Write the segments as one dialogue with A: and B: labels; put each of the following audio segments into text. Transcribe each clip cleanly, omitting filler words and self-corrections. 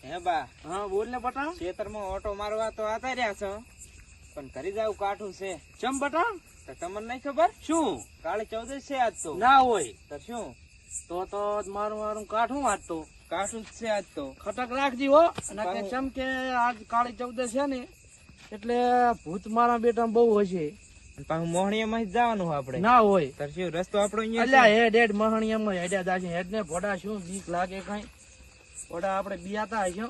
A: હે બા
B: હા બોલ ને બટા.
A: ખેતરમાં ઓટો મારવા તો આતા રહ્યા છો પણ ઘરે જાવ કાઠું છે.
B: ચમ બટા
A: તો તમને નહીં ખબર
B: શું
A: કાળી 14 છે આજ તો.
B: ના હોય
A: તો શું
B: તો મારું મારું કાઠું વાંચતો
A: કાઠું જ છે આજ તો.
B: ખટક રાખજી હો. અને કે ચમ કે આજ કાળી 14 છે ને એટલે ભૂત મારા બેટા બહુ હોય છે.
A: અને પાછું મોહણીયામાં જ જવાનું હોય આપણે.
B: ના હોય
A: તો શું રસ્તો આપણો અહીંયા
B: અલ્યા
A: છે.
B: હેડ હેડ મહણિયામાં હેડ્યા જાશે. હેડ ને ભોડા શું બીક લાગે કઈ ભોડા આપણે બિયાતા હશો.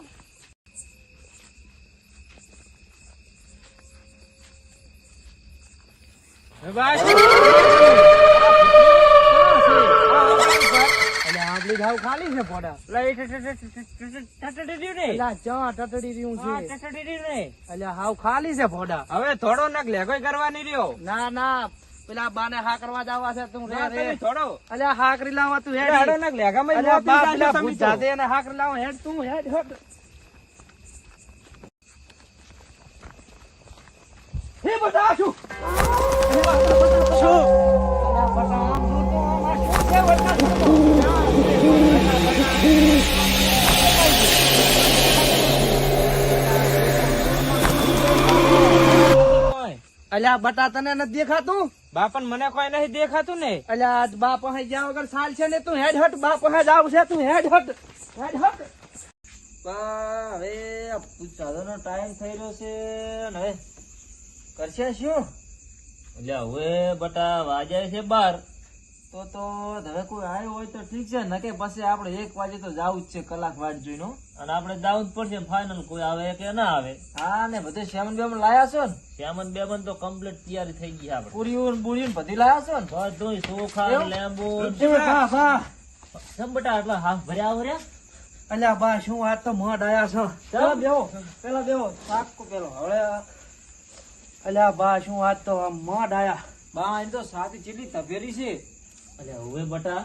A: હે બા
B: આપડી ઘાવ ખાલી છે ભોડા.
A: ટટડી રહ્યું ને.
B: અલ્યા ચા ટટડી રહ્યું
A: હા,
B: છે.
A: ટટડી રહ્યું ને.
B: અલ્યા હાવ ખાલી છે ભોડા.
A: હવે થોડો નક લેગોય કરવાની રહ્યો.
B: ના ના પેલા બાને હા કરવા જવા છે તું રે
A: ના,
B: રે.
A: તમે થોડો
B: અલ્યા હાકરી લાવવા તું હેડ.
A: થોડો નક લેગામાં
B: અલ્યા
A: મોતી
B: બાપ
A: જાજો
B: પેલા
A: તમે
B: ભૂત
A: તો.
B: જાતે અને હાકરી લાવો હેડ તું હેડ હેડ. હે બટા શું? શું? અલ્યા બટા આમ જો તો આમાં શું છે બટા? અલ્યા બટા તને નથી દેખાતું?
A: બાપન મને કોઈ નહીં દેખાતું ને.
B: અલ્યા આજ બાપ અહીં જ્યાં વગર સાલ છે ને તું હેડ હટ. બાપ અહીં જાવ છે તું હેડ હટ હેડ હટ.
A: બા હવે સાધનો ટાઈમ થઈ રહ્યો છે ને હવે કરશે શું?
C: એટલે હવે બટા વાગ્યા છે 12.
A: તો હવે કોઈ આવ્યો હોય તો ઠીક છે નકે પછી આપણે 1 વાગે તો જાવું જ છે. કલાક વાટ જોઈને હો.
C: અને આપણે જાવું જ પડશે ફાઇનલ, કોઈ આવે કે ના આવે.
A: હા ને બધે શ્યામન બેમન લાયા છો ને.
C: શ્યામન બેમન તો કમ્પ્લીટ તૈયારી થઈ ગઈ આપણે.
A: પૂરીઓ ને બુરીઓ ને બધી લાયા છો ને.
C: બધું ચોખા
A: એવું?
C: લેંબુ
B: બા બા
C: સમ બટા આટલા હાફ ભર્યા ભર્યા.
B: અલ્યા બા શું વાત તો મઢ આયા છો. પેલા બેહો પેલા બેહો સાકો પેલો હવે. અલ્યા બા શું વાત તો આમ મઢ આયા.
A: બા એમ તો સાદી ચીલી તપેરી છે.
C: એટલે હવે બટા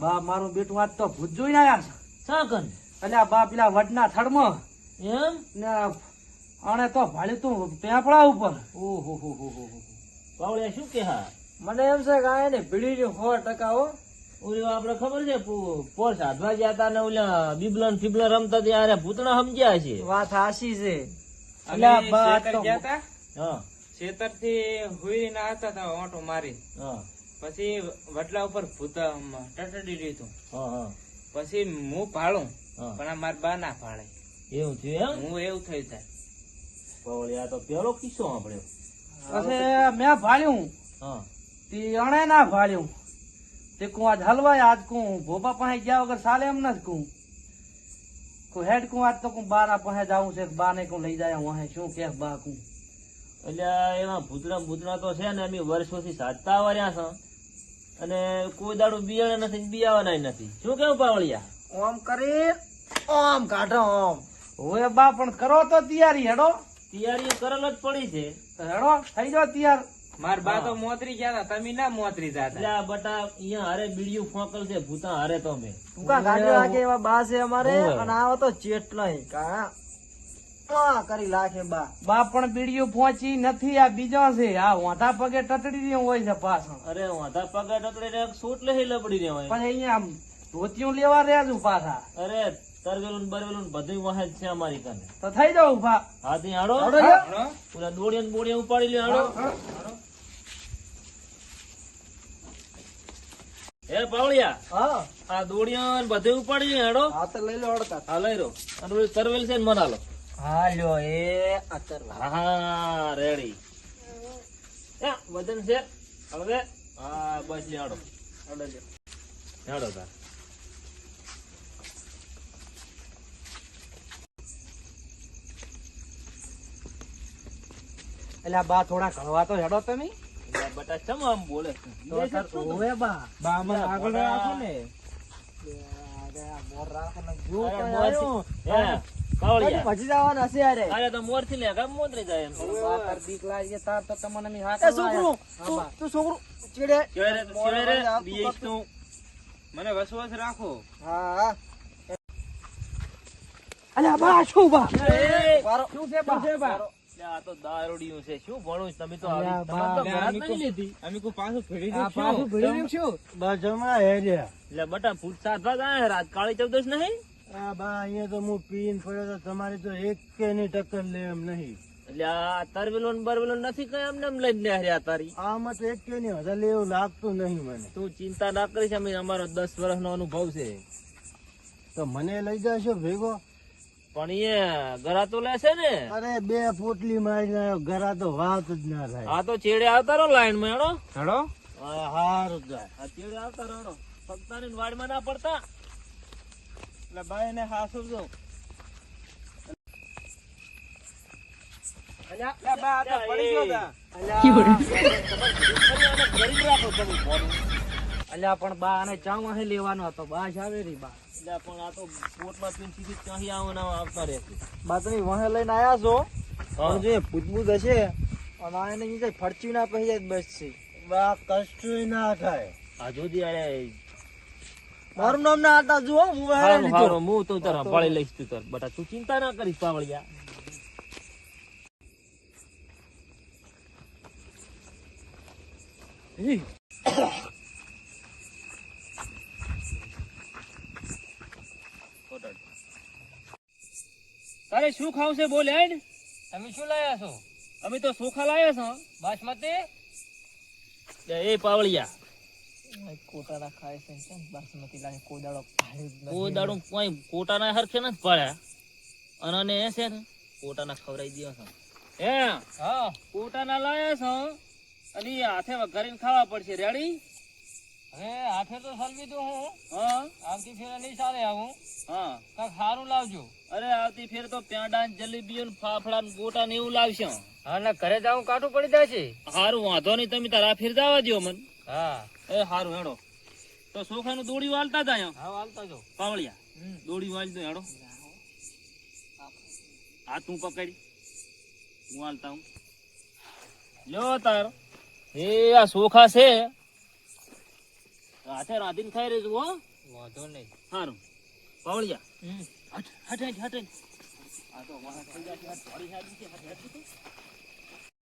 B: બા મારું બેટું વાત તો ભૂત જોઈને આયા છે.
C: સાકન
B: અલ્યા બા પેલા વડના થડમાં
C: એમ.
B: ને આણે તો ભાડ્યું તું પેપડા ઉપર.
C: ઓહો હો હો હો. પાવળિયા શું કે હા
A: મને એમ છે કે આ ને ભીડી 100% હો.
C: ઓલી આપણે ખબર છે પોર સાધવા ગયા હતા ને ઓલા બીબલન ફીબલન રમતા ત્યારે ભૂતણા સમજ્યા છે.
B: વાત હાસી છે.
A: અલ્યા
B: અલ્યા બા તો
A: ગયા તા
C: હા
A: ખેતર થી હુઈ ના આવતા તા ઓટો મારી.
C: હા
A: પછી વડલા ઉપર ભૂત ટટડી રહ્યું હતું.
C: હા હા
A: પછી હું ભાળું
C: હા.
A: પણ આ મારા બા ના ભાળે.
C: એવું થયું એમ.
A: હું એવું થઈ જાય.
C: પાવળિયા તો પેલો કિસ્સો આપણે.
B: પછી મેં ભાડ્યું
C: હા
B: તે અણે ના ભાડ્યું. તે કું આજ હલવાય આજ કું ભોપા પાસે ગયા વગર ચાલે એમ નથી કું હેડ કું આજ તો કું બા ના પાસે જાવું છે. બા ને કું લઈ જાય વાહે શું કે બા કું.
C: એટલે એમાં ભૂતણા તો છે ને અમે વર્ષોથી સાધતા આવ્યા છે અને કોઈ દાડો બિયાણા નથી બિયાવાના નથી. શું કેવું પાવળિયા?
B: ઓમ કરી ઓમ કાઢો ઓમ. હવે બા પણ કરો તો તૈયારી હેડો.
C: તૈયારીઓ કરેલ જ પડી છે.
B: તો હેડો થઈ જાઓ તૈયાર.
A: માર બા તો
C: હા.
A: મોતરી ગયા તા તમે ના મોતરી
C: એટલે
A: જાતા.
C: આ બટા અહીંયા હારે બીડીયું ફોકલ છે ભૂતા હારે તો અમે.
B: ટૂંકા ગાડીઓ આગે એવા બા છે અમારે.
C: હોવે.
B: અને આવો તો ચેટલાય કા કરી લાખે બા. બા પણ બીડીઓ પહોંચી નથી. આ બીજો છે. આ વાંધા પગે ટટડી રહ્યો હોય છે પાછળ.
C: અરે વાંધા પગાર ટકડી ને સૂટ લઈ લબડી ને હોય.
B: પણ અહીંયા આમ ધોતિયું લેવા રહ્યા છું પાછા.
C: અરે તરવેલું ને બરવેલું ને બધું વાહે જ છે અમારી કને.
B: તો થઈ જાવ ઉભા.
C: હાથી હાડો
B: હાડો યાર.
A: હણો?
C: પૂરા દોડીએ ને બોડીએ ઉપાડી લે હાડો. હે પાવળિયા
B: હા
C: આ દોડીએ ને બધું ઉપાડી લે હાડો.
B: હા તો લઈ લો અડતા.
C: હા લઈ રો. અને ઓલી તરવેલ છે ને મના લો.
B: હા લ્યો એ અત્યારે
C: હા રેડી. વજન છે હવે. હા બસ લે હાડો. હાડો તાર.
B: એટલે બા થોડા ઘણવા તો હેડો તમે.
C: એટલે બટા ચમ આમ બોલે છે?
B: ઓવે બા.
A: બા મને આગળ રાખો ને.
B: મોર રાખો ને
C: અરે મોરથી. હે, પાવળિયા.
B: પછી જવાના છે યાર.
C: અરે તો મોર થી લે ગામ મોતરી જાય એમ.
B: તાર બીક લાગે તાર તો તમને મી હાથ.
A: છોકરું,
B: તું છોકરું ચીડે.
C: કેવે રે બીએસ તું.
A: મને વસવાસ રાખો.
B: હા અલ્યા બા શું બા.
C: એ,
B: શું છે બા.
C: લે આ તો દારૂડિયું છે. શું ભણું તમે તો
B: અલ્યા
C: આવી
B: બા,
C: તમારે તો
A: લે
C: ઘરાત
A: આમી
C: નહીં લીધી.
A: અમે કો પાછું ફેરી
B: આ પાછું
A: દઉં
B: ભીડી શું બસ જમણા હે રે.
C: એટલે બટા ફૂટ સાધવા જાય રાત કાળી 14 નહીં.
D: આ બા અહીંયા તો હું પીને પડ્યો તો તમારી તો એક કે ની ટક્કર લે એમ નહીં.
C: એટલે આ તરવેલો ને બરવેલો નથી કઈ એમને એમ લઈને હર્યા તારી.
D: આમાં તો એક કે ની હજાર લે એવું લાગતું નહીં મને.
C: તું ચિંતા ના કરીશ, અમે અમારો 10 વર્ષનો અનુભવ છે.
D: તો મને લઈ જશો ભેગો?
C: પણ એ ગરા તો લેશે ને.
D: અરે 2 પોટલી મારી નાખ્યો, ઘરા તો વાત જ ના થાય.
C: આ તો ચેડે આવતા રહો લાઈન માં હેડો.
B: હેડો
D: હારું જાય.
C: આ ચેડે આવતા રહો. પગતાની વાડમાં ના પડતા.
A: એટલે ભાઈ ને હાસુજો.
B: અલ્યા પણ બા આને ચા વાહે લેવાનો હતો, બા જ આવે રી બા.
C: એટલે પણ આ તો પોટમાં પીને સીધી ચાહી આવતા રહેશે.
A: બાતની વાહે લઈને આયા છો
C: હા.
A: પણ જે પૂછબૂછ હશે અને આ એને ઈ જાય ફરચી ના કહી જાય બસ છે.
D: બા કશું ના થાય.
C: આ જોજી અરે
A: મારું નામ ના હતા જુઓ હું વાહે
C: હારું
A: લીધો.
C: હારું હું તો તારા પાળી લઈશ તું તાર બટા, તું ચિંતા ના કરીશ પાવળિયા. તારે શું ખાવશે બોલ હેડ.
B: તમે શું લાયા છો?
C: અમે તો ચોખા લાયા છો.
B: બાસમતી?
C: એ પાવળિયા
A: કોટાના ખાય છે ને બાસમતી લાગે કોદાળો
C: કોઈ દાડું કોઈ કોટાના હરખે નથી પાડ્યા અને એ છે ને કોટાના ખવડાવી દો છો. હે
B: હા
C: કોટાના લાયા છો અને ઈ હાથે વઘારીને ખાવા પડશે. રેડી?
B: હવે હાથે તો સલવી દઉં હું,
C: હા
B: આવતી ફેરે નહીં ચાલે આવું,
C: હા.
B: કાંઈક સારું લાવજો.
C: અરે આવતી ફેર તો પેંડા ને જલેબીઓ ને ફાફડા ને ગોટા ને એવું લાવશે.
B: હા ને ઘરે જાઉં કાઢું પડી જાય છે.
C: હારું વાંધો નહીં, તમે તારા ફેર જવા દો મન.
B: હા
C: એ હારું હેડો. તો સોખાનું દોડી વાળતા જાય
B: હા હાલતા જો.
C: પાવળિયા દોડી વાળી દો હેડો. આ તું પકડી હું હાલતા હું. લ્યો તાર એ આ સોખા છે હાથે રાંધીને ખાઈ રહેજો હો.
B: વાંધો નહીં.
C: હારું પાવળિયા હટ હટ હટ હટ. આ તો વાહ થઈ જાય છે, આ ધોળી સાડી છે, હટ હટ.